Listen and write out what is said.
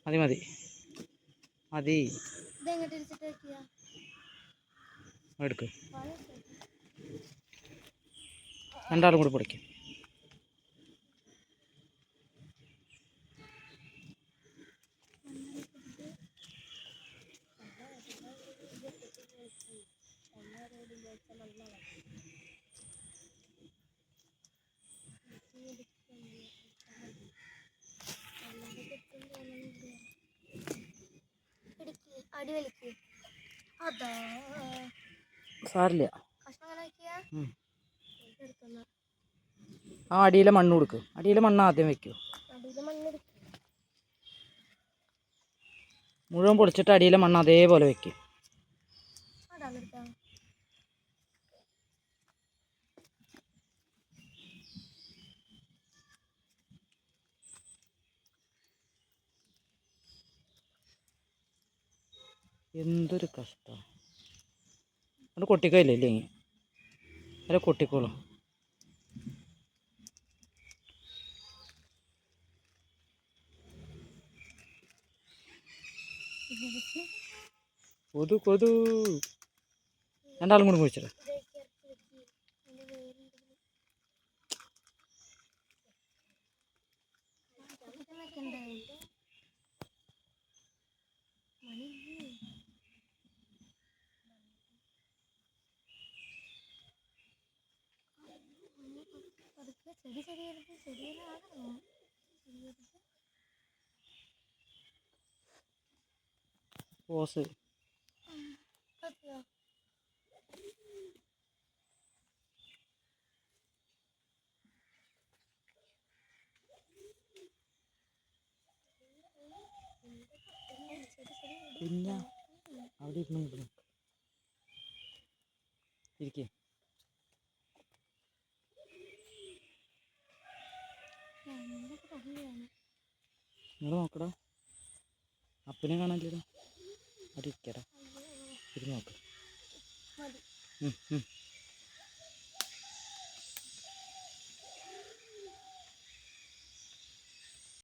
മതി മതി മതി എടുക്ക്. രണ്ടാളും കൂടി പൊടിക്കും. സാരില്ല. ആ അടിയിലെ മണ്ണ് കൊടുക്ക്. അടിയിലെ മണ്ണ് ആദ്യം വെക്കൂ. മുഴുവൻ പൊടിച്ചിട്ട് അടിയിലെ മണ്ണ് അതേപോലെ വെക്കും. എന്തൊരു കഷ്ടം. അത് കൊട്ടിക്കയില്ലേ ഇല്ലെങ്കിൽ അല്ല കൊട്ടിക്കോളും. കൊതു കൊതു. രണ്ടാളും കൂടി കുഴിച്ചിട്ട് പോസ്. പിന്നെ അവിടെ ഇരുന്ന് ഇരിക്കേ. നിങ്ങൾ നോക്കടാ. അപ്പനെ കാണാനില്ലടാ. അവിടെ ഇരിക്കടാ. ഇത് നോക്ക്.